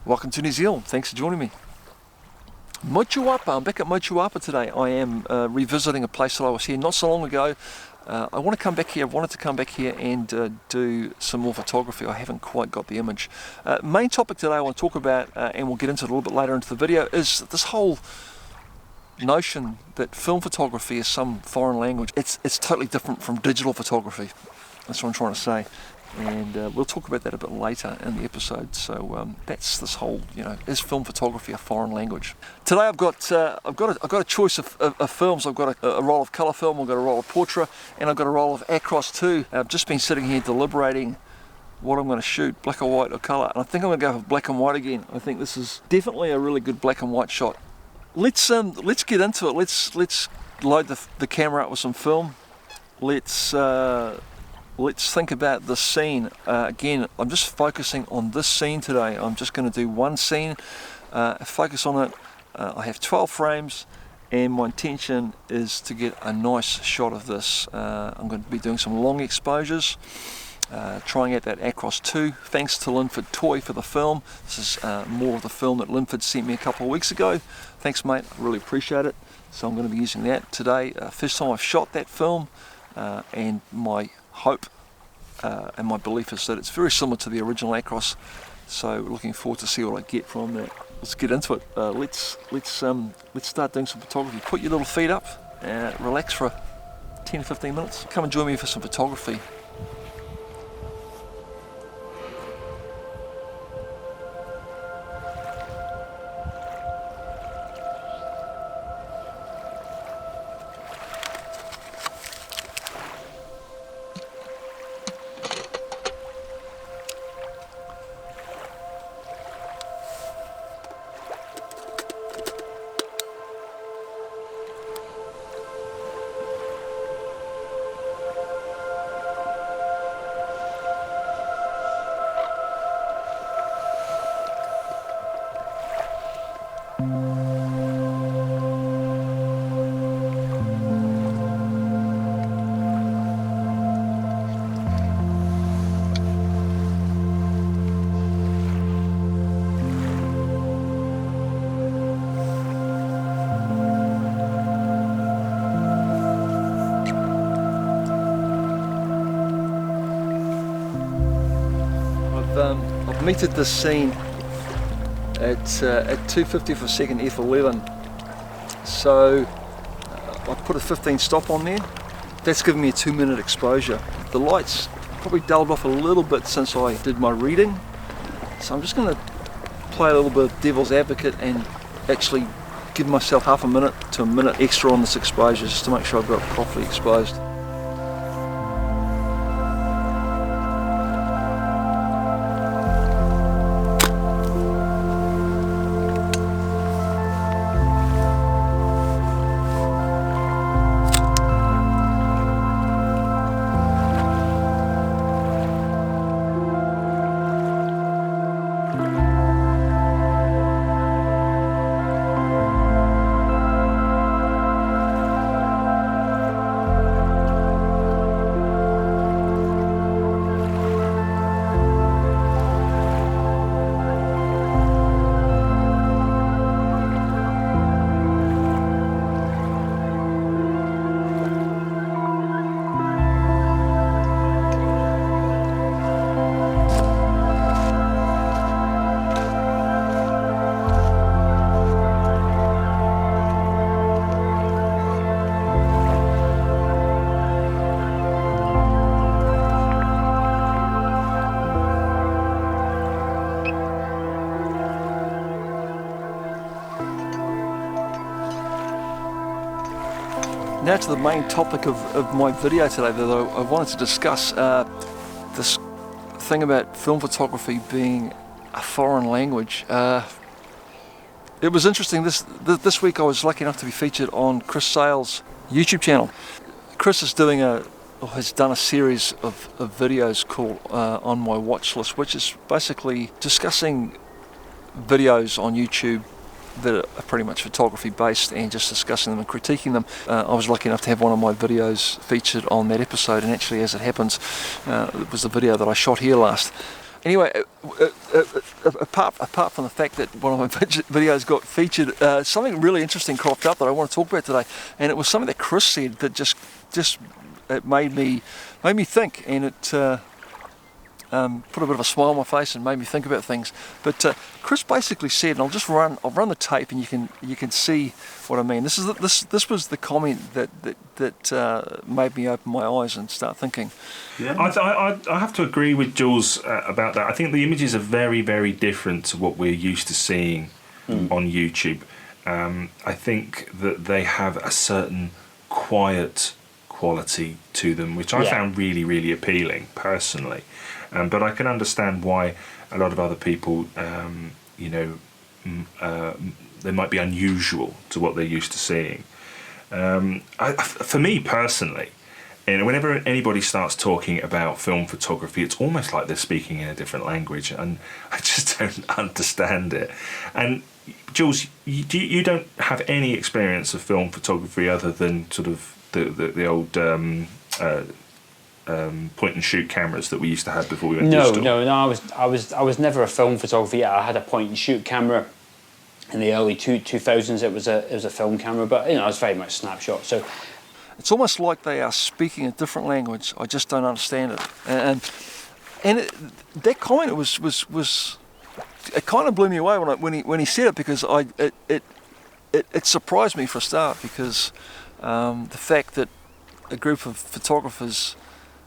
Welcome to New Zealand. Thanks for joining me. Motuapa. I'm back at Motuapa today. I am revisiting a place that I was here not so long ago. I want to come back here. I wanted to come back here and do some more photography. I haven't quite got the image. Main topic today I want to talk about, and we'll get into it a little bit later into the video, is this whole notion that film photography is some foreign language. It's totally different from digital photography. That's what I'm trying to say. And we'll talk about that a bit later in the episode. So that's this whole, is film photography a foreign language? Today I've got a choice of films. I've got a roll of colour film, I've got a roll of portrait, and I've got a roll of acros too. I've just been sitting here deliberating what I'm going to shoot, black or white or colour. And I think I'm going to go for black and white again. I think this is definitely a really good black and white shot. Let's get into it. Let's load the camera up with some film. Let's think about this scene. Again, I'm just focusing on this scene today. I'm just going to do one scene, focus on it. I have 12 frames and my intention is to get a nice shot of this. I'm going to be doing some long exposures, trying out that Acros 2. Thanks to Linford Toy for the film. This is more of the film that Linford sent me a couple of weeks ago. Thanks mate, I really appreciate it. So I'm going to be using that today. First time I've shot that film, and my hope and my belief is that it's very similar to the original Acros, so looking forward to see what I get from that. Let's get into it. Let's start doing some photography. Put your little feet up, relax for 10 to 15 minutes. Come and join me for some photography. I've metered this scene at 250 for a second f11, so I put a 15 stop on there. That's giving me a 2-minute exposure. The light's probably dulled off a little bit since I did my reading, so I'm just going to play a little bit of devil's advocate and actually give myself half a minute to a minute extra on this exposure just to make sure I've got it properly exposed. Now to the main topic of my video today that I wanted to discuss, this thing about film photography being a foreign language. It was interesting, this week I was lucky enough to be featured on Chris Sale's YouTube channel. Chris is has done a series of videos called On My Watch List, which is basically discussing videos on YouTube that are pretty much photography based and just discussing them and critiquing them. I was lucky enough to have one of my videos featured on that episode, and actually, as it happens, it was the video that I shot here last. Anyway, apart from the fact that one of my videos got featured, something really interesting cropped up that I want to talk about today, and it was something that Chris said that just it made me think, and it put a bit of a smile on my face and made me think about things. But Chris basically said, and I'll run the tape, and you can see what I mean. This was the comment that made me open my eyes and start thinking. Yeah, I have to agree with Jules about that. I think the images are very, very different to what we're used to seeing on YouTube. I think that they have a certain quiet quality to them, which I found really, really appealing personally. But I can understand why a lot of other people, they might be unusual to what they're used to seeing. For me personally, whenever anybody starts talking about film photography, it's almost like they're speaking in a different language, and I just don't understand it. And Jules, you don't have any experience of film photography other than sort of the old point and shoot cameras that we used to have before we went digital. No. I was never a film photographer yet. I had a point and shoot camera in the early 2000s. It was a film camera, but it was very much snapshot. So it's almost like they are speaking a different language. I just don't understand it. And that comment was it kind of blew me away when he said it, because it surprised me for a start, because the fact that a group of photographers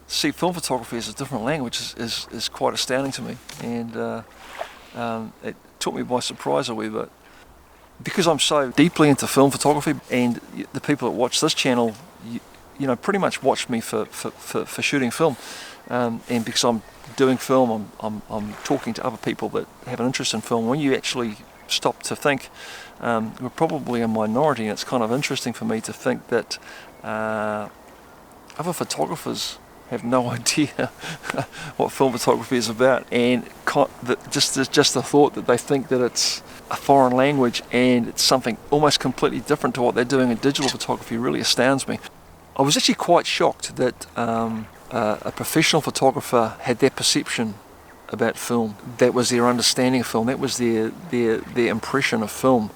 see film photography as a different language is quite astounding to me, and it took me by surprise a wee bit. Because I'm so deeply into film photography, and the people that watch this channel, pretty much watch me for shooting film, and because I'm doing film, I'm talking to other people that have an interest in film. When you actually stop to think, we're probably a minority, and it's kind of interesting for me to think that other photographers have no idea what film photography is about, and just the thought that they think that it's a foreign language and it's something almost completely different to what they're doing in digital photography really astounds me. I was actually quite shocked that a professional photographer had that perception about film. That was their understanding of film. That was their impression of film,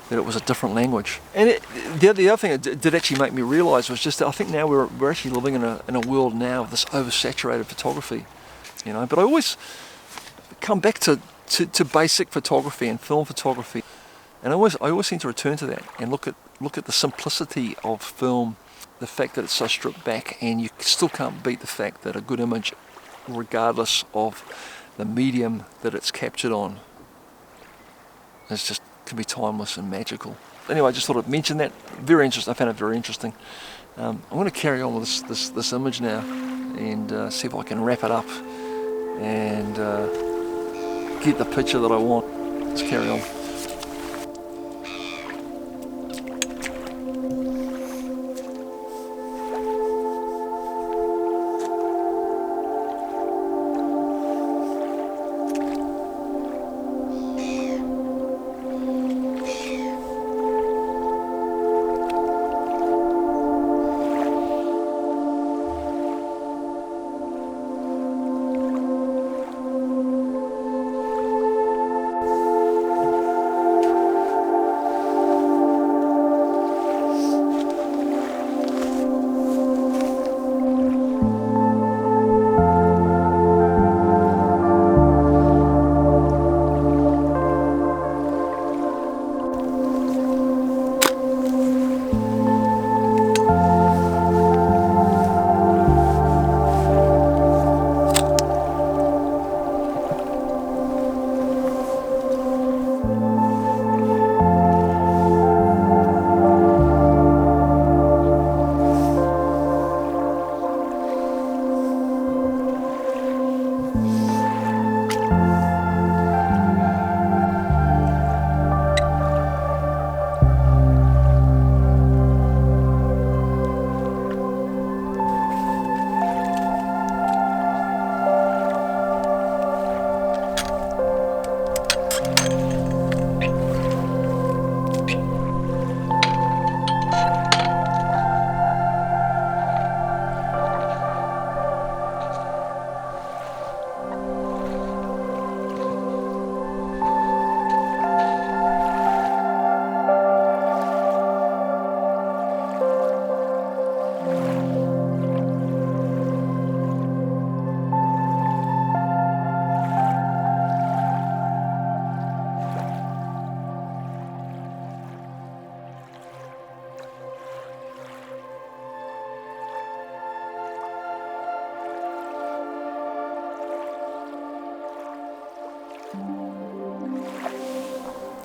that it was a different language. And the other thing it did actually make me realise was just that I think now we're actually living in a world now of this oversaturated photography, But I always come back to basic photography and film photography, and I always seem to return to that and look at the simplicity of film, the fact that it's so stripped back, and you still can't beat the fact that a good image, regardless of the medium that it's captured on, can be timeless and magical. Anyway, I just thought I'd mention that. Very interesting. I found it very interesting. I'm going to carry on with this image now and see if I can wrap it up and get the picture that I want. Let's carry on.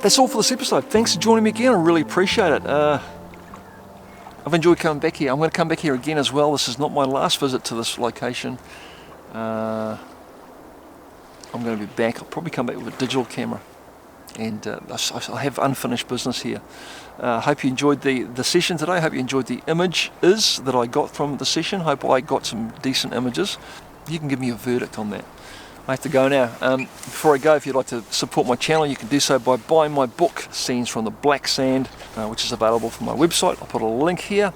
that's all for this episode. Thanks for joining me again. I really appreciate it. I've enjoyed coming back here. I'm going to come back here again as well. This is not my last visit to this location. I'm going to be back. I'll probably come back with a digital camera. And I have unfinished business here. Hope you enjoyed the session today. Hope you enjoyed the images that I got from the session. Hope I got some decent images. You can give me a verdict on that. I have to go now. Before I go, if you'd like to support my channel, you can do so by buying my book, Scenes from the Black Sand, which is available from my website. I'll put a link here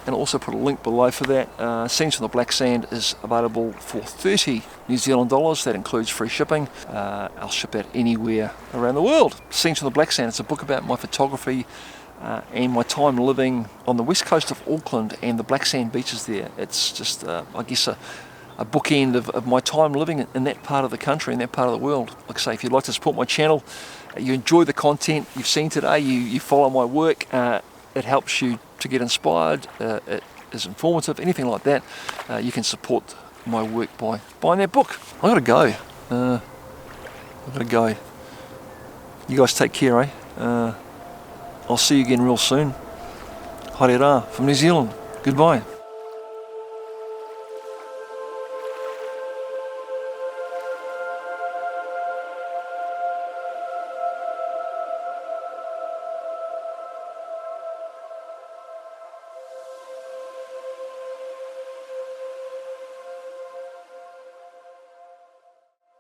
and also put a link below for that. Scenes from the Black Sand is available for 30 New Zealand dollars. That includes free shipping. I'll ship that anywhere around the world. Scenes from the Black Sand, it's a book about my photography and my time living on the west coast of Auckland and the black sand beaches there. It's just, I guess, a bookend of my time living in that part of the country, in that part of the world. Like I say, if you'd like to support my channel, you enjoy the content you've seen today, you follow my work, it helps you to get inspired, it is informative, anything like that, you can support my work by buying that book. I've got to go. I've got to go. You guys take care, eh? I'll see you again real soon. Haere rā from New Zealand. Goodbye.